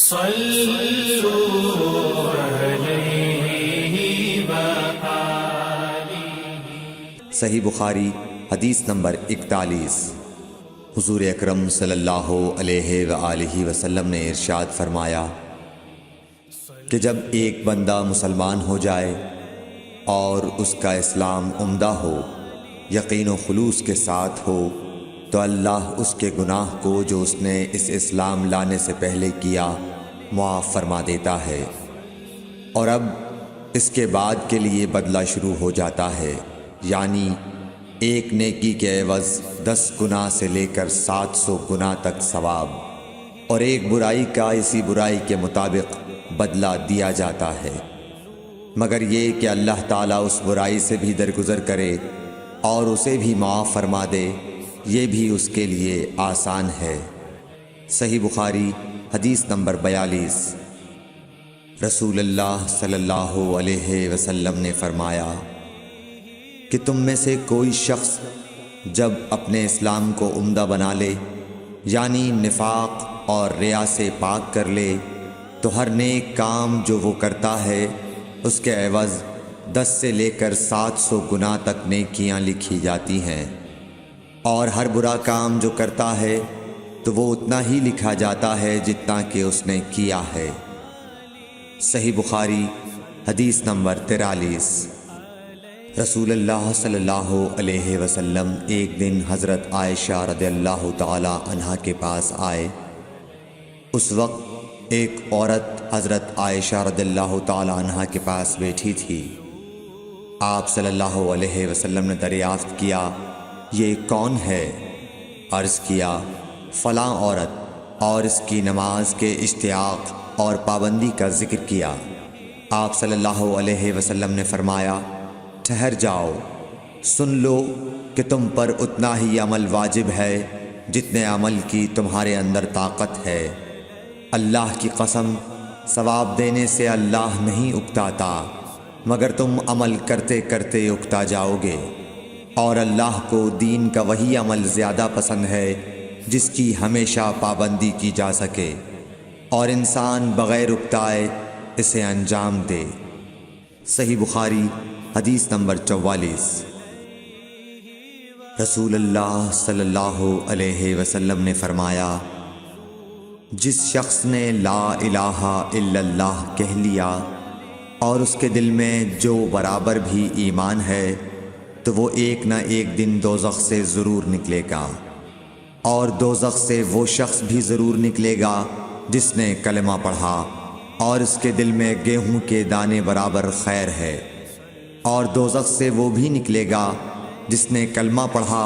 صلوا علیہ وآلہ۔ صحیح بخاری حدیث نمبر 41۔ حضور اکرم صلی اللہ علیہ وآلہ وسلم نے ارشاد فرمایا کہ جب ایک بندہ مسلمان ہو جائے اور اس کا اسلام عمدہ ہو، یقین و خلوص کے ساتھ ہو، تو اللہ اس کے گناہ کو جو اس نے اس اسلام لانے سے پہلے کیا معاف فرما دیتا ہے، اور اب اس کے بعد کے لیے بدلہ شروع ہو جاتا ہے، یعنی ایک نیکی کے عوض 10 گناہ سے لے کر 700 گناہ تک ثواب، اور ایک برائی کا اسی برائی کے مطابق بدلہ دیا جاتا ہے، مگر یہ کہ اللہ تعالیٰ اس برائی سے بھی درگزر کرے اور اسے بھی معاف فرما دے، یہ بھی اس کے لیے آسان ہے۔ صحیح بخاری حدیث نمبر 42۔ رسول اللہ صلی اللہ علیہ وسلم نے فرمایا کہ تم میں سے کوئی شخص جب اپنے اسلام کو عمدہ بنا لے، یعنی نفاق اور ریا سے پاک کر لے، تو ہر نیک کام جو وہ کرتا ہے اس کے عوض 10 سے لے کر 700 گناہ تک نیکیاں لکھی جاتی ہیں، اور ہر برا کام جو کرتا ہے تو وہ اتنا ہی لکھا جاتا ہے جتنا کہ اس نے کیا ہے۔ صحیح بخاری حدیث نمبر 43۔ رسول اللہ صلی اللہ علیہ وسلم ایک دن حضرت عائشہ رضی اللہ تعالی عنہا کے پاس آئے۔ اس وقت ایک عورت حضرت عائشہ رضی اللہ تعالی عنہا کے پاس بیٹھی تھی۔ آپ صلی اللہ علیہ وسلم نے دریافت کیا، یہ کون ہے؟ عرض کیا، فلاں عورت، اور اس کی نماز کے اشتیاق اور پابندی کا ذکر کیا۔ آپ صلی اللہ علیہ وسلم نے فرمایا، ٹھہر جاؤ، سن لو کہ تم پر اتنا ہی عمل واجب ہے جتنے عمل کی تمہارے اندر طاقت ہے۔ اللہ کی قسم، ثواب دینے سے اللہ نہیں اکتاتا، مگر تم عمل کرتے کرتے اکتا جاؤ گے، اور اللہ کو دین کا وہی عمل زیادہ پسند ہے جس کی ہمیشہ پابندی کی جا سکے، اور انسان بغیر اکتائے اسے انجام دے۔ صحیح بخاری حدیث نمبر 44۔ رسول اللہ صلی اللہ علیہ وسلم نے فرمایا، جس شخص نے لا الہ الا اللہ کہہ لیا اور اس کے دل میں جو برابر بھی ایمان ہے، تو وہ ایک نہ ایک دن دوزخ سے ضرور نکلے گا، اور دوزخ سے وہ شخص بھی ضرور نکلے گا جس نے کلمہ پڑھا اور اس کے دل میں گیہوں کے دانے برابر خیر ہے، اور دوزخ سے وہ بھی نکلے گا جس نے کلمہ پڑھا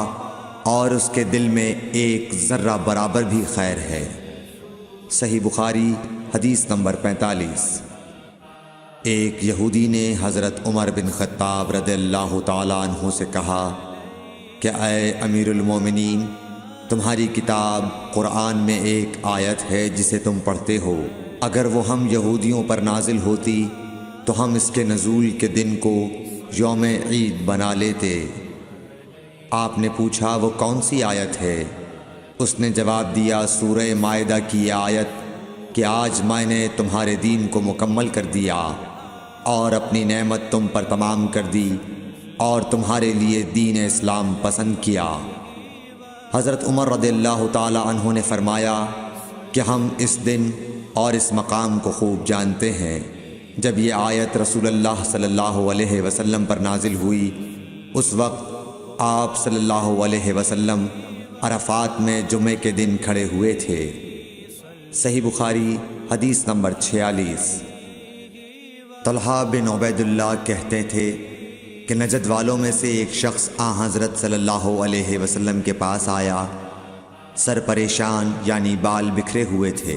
اور اس کے دل میں ایک ذرہ برابر بھی خیر ہے۔ صحیح بخاری حدیث نمبر 45۔ ایک یہودی نے حضرت عمر بن خطاب رضی اللہ تعالیٰ عنہ سے کہا کہ اے امیر المومنین، تمہاری کتاب قرآن میں ایک آیت ہے جسے تم پڑھتے ہو، اگر وہ ہم یہودیوں پر نازل ہوتی تو ہم اس کے نزول کے دن کو یوم عید بنا لیتے۔ آپ نے پوچھا، وہ کون سی آیت ہے؟ اس نے جواب دیا، سورہ مائدہ کی یہ آیت کہ آج میں نے تمہارے دین کو مکمل کر دیا اور اپنی نعمت تم پر تمام کر دی اور تمہارے لیے دین اسلام پسند کیا۔ حضرت عمر رضی اللہ تعالی عنہ نے فرمایا کہ ہم اس دن اور اس مقام کو خوب جانتے ہیں۔ جب یہ آیت رسول اللہ صلی اللہ علیہ وسلم پر نازل ہوئی، اس وقت آپ صلی اللہ علیہ وسلم عرفات میں جمعے کے دن کھڑے ہوئے تھے۔ صحیح بخاری حدیث نمبر 46۔ طلحہ بن عبید اللہ کہتے تھے کہ نجد والوں میں سے ایک شخص حضرت صلی اللہ علیہ وسلم کے پاس آیا، سر پریشان یعنی بال بکھرے ہوئے تھے۔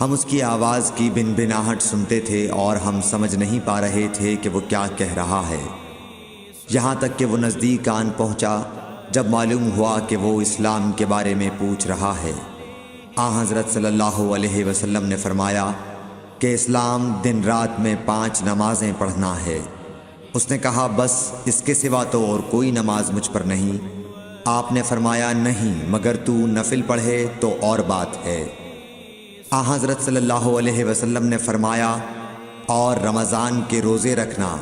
ہم اس کی آواز کی بن بناہٹ سنتے تھے اور ہم سمجھ نہیں پا رہے تھے کہ وہ کیا کہہ رہا ہے، یہاں تک کہ وہ نزدیک آن پہنچا جب معلوم ہوا کہ وہ اسلام کے بارے میں پوچھ رہا ہے۔ حضرت صلی اللہ علیہ وسلم نے فرمایا کہ اسلام دن رات میں 5 نمازیں پڑھنا ہے۔ اس نے کہا، بس اس کے سوا تو اور کوئی نماز مجھ پر نہیں۔ آپ نے فرمایا، نہیں، مگر تو نفل پڑھے تو اور بات ہے۔ آن حضرت صلی اللہ علیہ وسلم نے فرمایا اور رمضان کے روزے رکھنا۔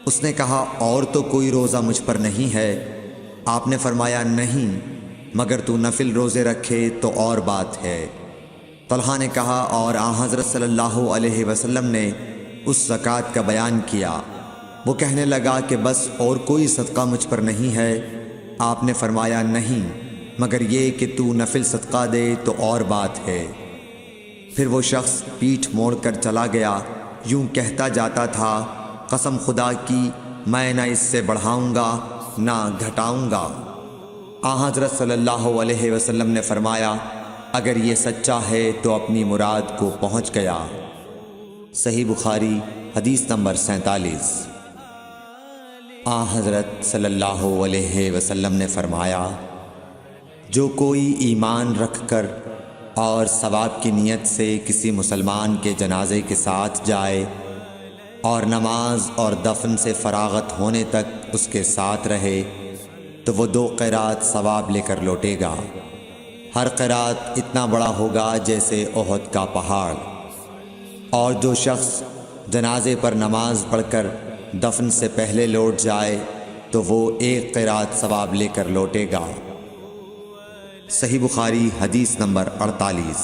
اس نے کہا اور تو کوئی روزہ مجھ پر نہیں ہے؟ آپ نے فرمایا نہیں، مگر تو نفل روزے رکھے تو اور بات ہے۔ طلحہ نے کہا اور آن حضرت صلی اللہ علیہ وسلم نے اس زکوٰۃ کا بیان کیا۔ وہ کہنے لگا کہ بس اور کوئی صدقہ مجھ پر نہیں ہے؟ آپ نے فرمایا نہیں، مگر یہ کہ تو نفل صدقہ دے تو اور بات ہے۔ پھر وہ شخص پیٹھ موڑ کر چلا گیا، یوں کہتا جاتا تھا قسم خدا کی میں نہ اس سے بڑھاؤں گا نہ گھٹاؤں گا۔ آن حضرت صلی اللہ علیہ وسلم نے فرمایا اگر یہ سچا ہے تو اپنی مراد کو پہنچ گیا۔ صحیح بخاری حدیث نمبر 47۔ آن حضرت صلی اللہ علیہ وسلم نے فرمایا جو کوئی ایمان رکھ کر اور ثواب کی نیت سے کسی مسلمان کے جنازے کے ساتھ جائے اور نماز اور دفن سے فراغت ہونے تک اس کے ساتھ رہے تو وہ 2 قیرات ثواب لے کر لوٹے گا۔ ہر قیرات اتنا بڑا ہوگا جیسے احد کا پہاڑ۔ اور جو شخص جنازے پر نماز پڑھ کر دفن سے پہلے لوٹ جائے تو وہ 1 قیرات ثواب لے کر لوٹے گا۔ صحیح بخاری حدیث نمبر 48۔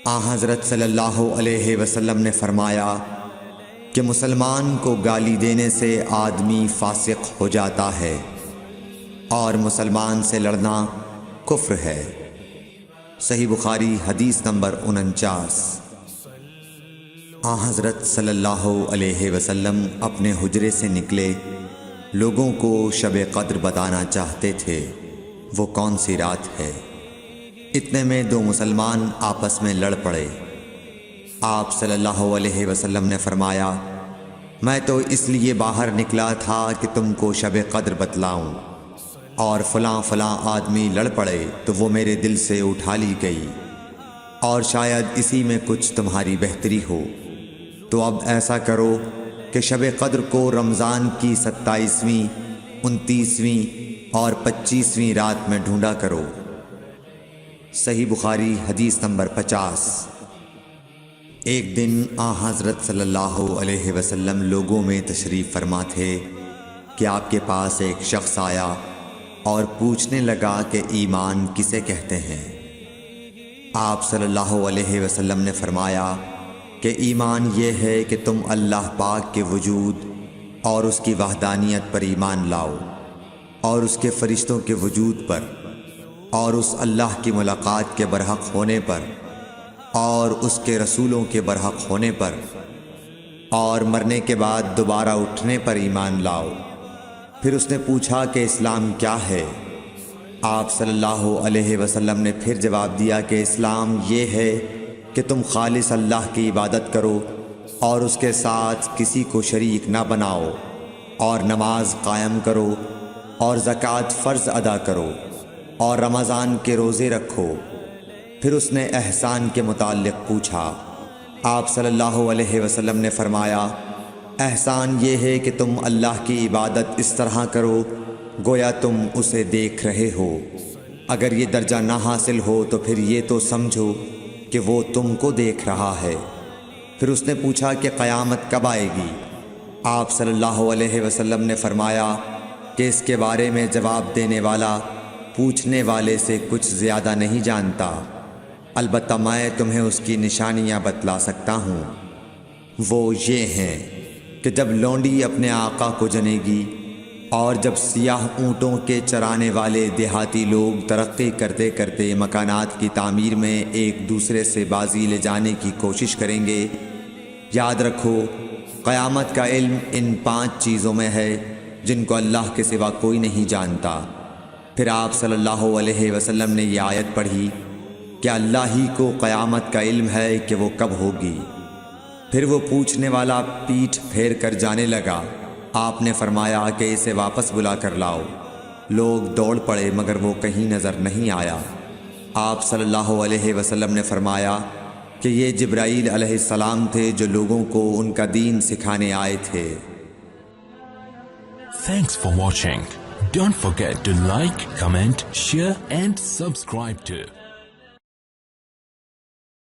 آن حضرت صلی اللہ علیہ وسلم نے فرمایا کہ مسلمان کو گالی دینے سے آدمی فاسق ہو جاتا ہے اور مسلمان سے لڑنا کفر ہے۔ صحیح بخاری حدیث نمبر 49۔ آن حضرت صلی اللہ علیہ وسلم اپنے حجرے سے نکلے، لوگوں کو شب قدر بتانا چاہتے تھے وہ کون سی رات ہے۔ اتنے میں 2 مسلمان آپس میں لڑ پڑے۔ آپ صلی اللہ علیہ وسلم نے فرمایا میں تو اس لیے باہر نکلا تھا کہ تم کو شب قدر بتلاؤں، اور فلاں فلاں آدمی لڑ پڑے تو وہ میرے دل سے اٹھا لی گئی، اور شاید اسی میں کچھ تمہاری بہتری ہو۔ تو اب ایسا کرو کہ شب قدر کو رمضان کی 27ویں، 29ویں اور 25ویں رات میں ڈھونڈا کرو۔ صحیح بخاری حدیث نمبر 50۔ ایک دن آن حضرت صلی اللہ علیہ وسلم لوگوں میں تشریف فرما تھے کہ آپ کے پاس ایک شخص آیا اور پوچھنے لگا کہ ایمان کسے کہتے ہیں؟ آپ صلی اللہ علیہ وسلم نے فرمایا کہ ایمان یہ ہے کہ تم اللہ پاک کے وجود اور اس کی وحدانیت پر ایمان لاؤ، اور اس کے فرشتوں کے وجود پر، اور اس اللہ کی ملاقات کے برحق ہونے پر، اور اس کے رسولوں کے برحق ہونے پر، اور مرنے کے بعد دوبارہ اٹھنے پر ایمان لاؤ۔ پھر اس نے پوچھا کہ اسلام کیا ہے؟ آپ صلی اللہ علیہ وسلم نے پھر جواب دیا کہ اسلام یہ ہے کہ تم خالص اللہ کی عبادت کرو اور اس کے ساتھ کسی کو شریک نہ بناؤ، اور نماز قائم کرو، اور زکوٰۃ فرض ادا کرو، اور رمضان کے روزے رکھو۔ پھر اس نے احسان کے متعلق پوچھا۔ آپ صلی اللہ علیہ وسلم نے فرمایا احسان یہ ہے کہ تم اللہ کی عبادت اس طرح کرو گویا تم اسے دیکھ رہے ہو۔ اگر یہ درجہ نہ حاصل ہو تو پھر یہ تو سمجھو کہ وہ تم کو دیکھ رہا ہے۔ پھر اس نے پوچھا کہ قیامت کب آئے گی؟ آپ صلی اللہ علیہ وسلم نے فرمایا کہ اس کے بارے میں جواب دینے والا پوچھنے والے سے کچھ زیادہ نہیں جانتا، البتہ میں تمہیں اس کی نشانیاں بتلا سکتا ہوں۔ وہ یہ ہیں کہ جب لونڈی اپنے آقا کو جنے گی، اور جب سیاہ اونٹوں کے چرانے والے دیہاتی لوگ ترقی کرتے کرتے مکانات کی تعمیر میں ایک دوسرے سے بازی لے جانے کی کوشش کریں گے، یاد رکھو قیامت کا علم ان 5 چیزوں میں ہے جن کو اللہ کے سوا کوئی نہیں جانتا۔ پھر آپ صلی اللہ علیہ وسلم نے یہ آیت پڑھی کہ اللہ ہی کو قیامت کا علم ہے کہ وہ کب ہوگی۔ پھر وہ پوچھنے والا پیٹھ پھیر کر جانے لگا۔ آپ نے فرمایا کہ اسے واپس بلا کر لاؤ۔ لوگ دوڑ پڑے مگر وہ کہیں نظر نہیں آیا۔ آپ صلی اللہ علیہ وسلم نے فرمایا کہ یہ جبرائیل علیہ السلام تھے جو لوگوں کو ان کا دین سکھانے آئے تھے۔ Thanks for watching. Don't forget to like, comment, share and subscribe to